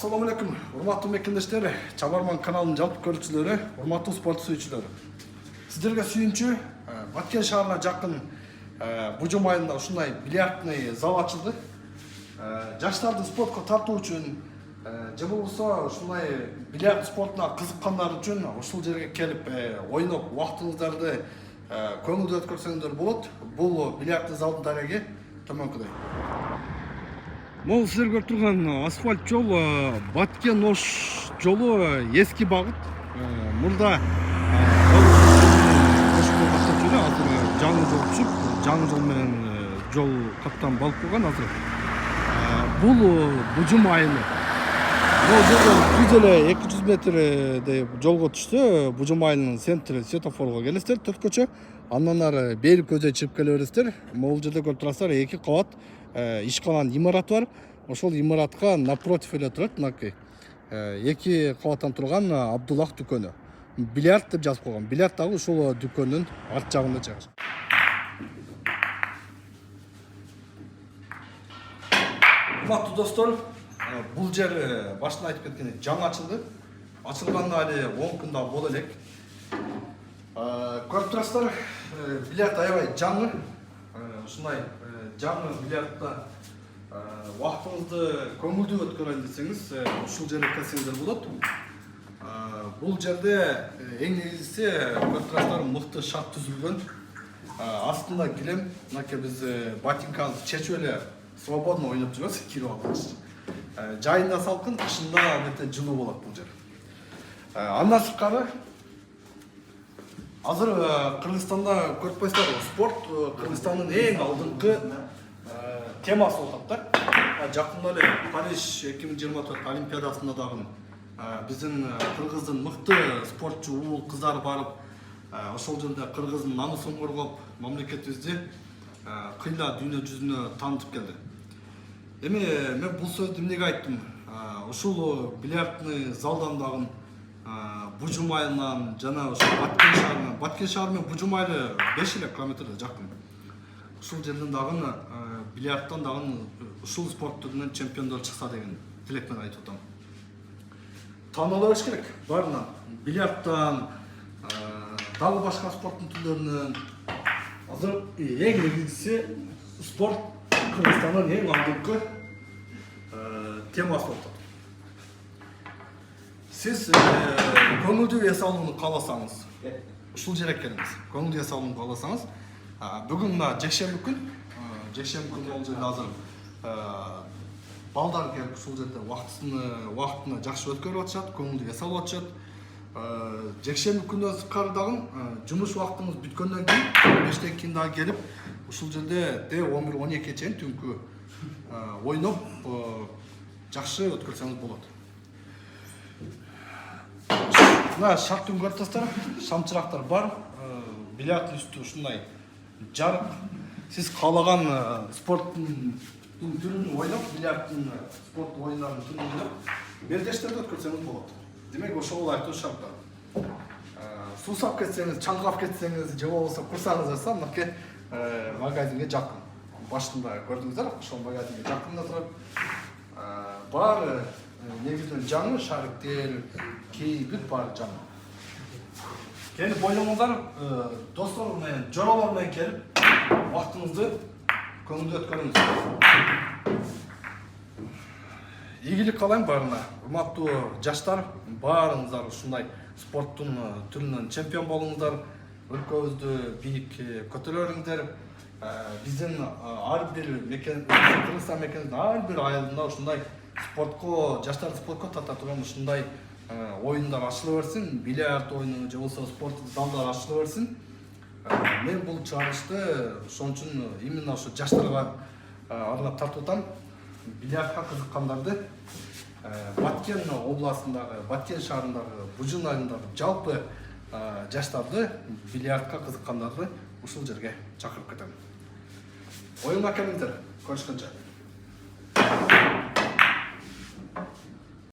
Assalamu alaikum. Урматтуу мекендештер, Чабарман каналынын жалпы көрүүчүлөрү, урматтуу спорт сүйүүчүлөр. Сиздерге сүйүнчү Баткен шаарына жакын Бужум айылында ушундай бильярдный зал ачылды. Жаштарды спортко тартуу үчүн же болбосо ушундай бильярд спортуна кызыккандар үчүн ушул жерге келип ойноп убактыңыздарды көңүлдүү өткөрсөңүздөр болот. Бул бильярдный залдын дареги төмөнкүдөй. Мол сіздер көріп тұрған асфальт жол Баткен Ош жолу эски багыт. Мурда азыр жаңы жол түшүп, жаңы жол менен жол каптан балып койгон. Азыр бул Бужум айылы. Бул жерден жүз эле 200 метрдей жолго түштү. Бужум айылынын центри светофорго келесиздер, төткөчө. Андан ары бери көзөй чыгып келе бересиздер. Могул жерде көрүп турасыздар, 2 кабат ишканан имарат бар. Ошол имаратка напротив эле турат, мынакей 2 кабаттан турган Абдуллах дүкөнү. Бильярд деп жазып койгон. Бильярд дагы ушул дүкөнүнүн арт жагында жайгашкан. Урматтуу достор, бул жер башында айтып кеткендей жаңы ачылды. Ачылганына али 10 күн да боло элек. Көрүп турасыздар, бильярд аябай жаңы. Ушундай жаңы бильярдта убактыңызды көңүлдүү өткөрөйүн десеңиз, ушул жерге келсеңиздер болот. Бул жерде эң негизгиси көрүп турасыздар, мыкты шарт түзүлгөн. Астында килем, мынакей биз ботинкабызды чечип эле свободно ойноп жүрөбүз, кирип алабыз. Жайында салкын, кышында албетте жылуу болот бул жер. Андан сырткары азыр Кыргызстанда көрүп коесуздар, спорт Кыргызстандын эң алдыңкы темасы болуп атат. Жакында эле Париж 2024 олимпиадасында дагы биздин кыргыздын мыкты спортчу уул кыздар барып, ошол жерде кыргыздын намысын коргоп, мамлекетибизди кыйла дүйнө жүзүнө таанытып келди. Эми мен бул сөздү эмнеге айттым? Ушул бильярдный залдан дагы Бужум айылынан жана ошо Баткен шаары менен Бужум айылы 5 километрдей жакын. Ушул жерден дагы бильярдтан дагы ушул спорт түрүнөн чемпиондор чыкса деген тилекмен айтып атам. Таанылып бериш керек баарына. Бильярдтан дагы башка спорттун түрлөрүнөн азыр эң негизгиси спорт Кыргызстандын эң алдыңкы темасы болуп атат. Siz көңүлдүү эс алууну кааласаңыз, ушул жерге келиңиз. Көңүлдүү эс алууну кааласаңыз, бүгүн мына жекшемби күн бул жерде азыр балдар келип ушул жерде убактыны жакшы өткөрүп атышат, көңүлдүү эс алып атышат. Жекшемби күнүнөн сырткары дагы жумуш убактыңыз бүткөндөн кийин 5тен кийин дагы келип ушул жерде 11-12 чейин түнкү ойноп жакшы өткөрсөңүз болот. Мына шарттын көрүп турасыздар, шамчырактар бар, бильярдтын үстү ушундай жарык. Сиз каалаган спорттун түрүн ойноп, бильярдтын спорт оюндарынын түрүн ойноп, бердештерди өткөрсөңүз болот. Демек, ошол айтуу шарттар. Суусап кетсеңиз, чаңгап кетсеңиз, же болбосо курсаңыз аса, мынакей магазинге жакын. Башында көрдүңүздөр, ошол магазинге жакында турат. Баары негизинен жаңы, шариктер, кейбит баары жаңы. Келип ойлоңуздар, достор менен, жоралар менен келип, убактыңызды көңүлдүү өткөрүңүз. Ийгилик каалайм баарына. Урматтуу жаштар, баарыңыздар ушундай спорттун түрүнөн чемпион болуңуздар, өлкөбүздү бийик көтөрөңүздөр. Биздин ар бир Кыргызстан мекенинин ар бир айылында ушундай спортко, жаштарды спортко тарта турган ушундай оюндар ачыла берсин, бильярд оюну же болбосо спорттук залдар ачыла берсин. Мен бул чыгарышты ошон үчүн именно ошо жаштарга арнап тартып атам. Бильярдка кызыккандарды Баткен областындагы, Баткен шаарындагы, Бужум айылындагы жалпы жаштарды, бильярдка кызыккандарды ушул жерге чакырып кетем. Оюнга келиңиздер, көрүшкөнчө.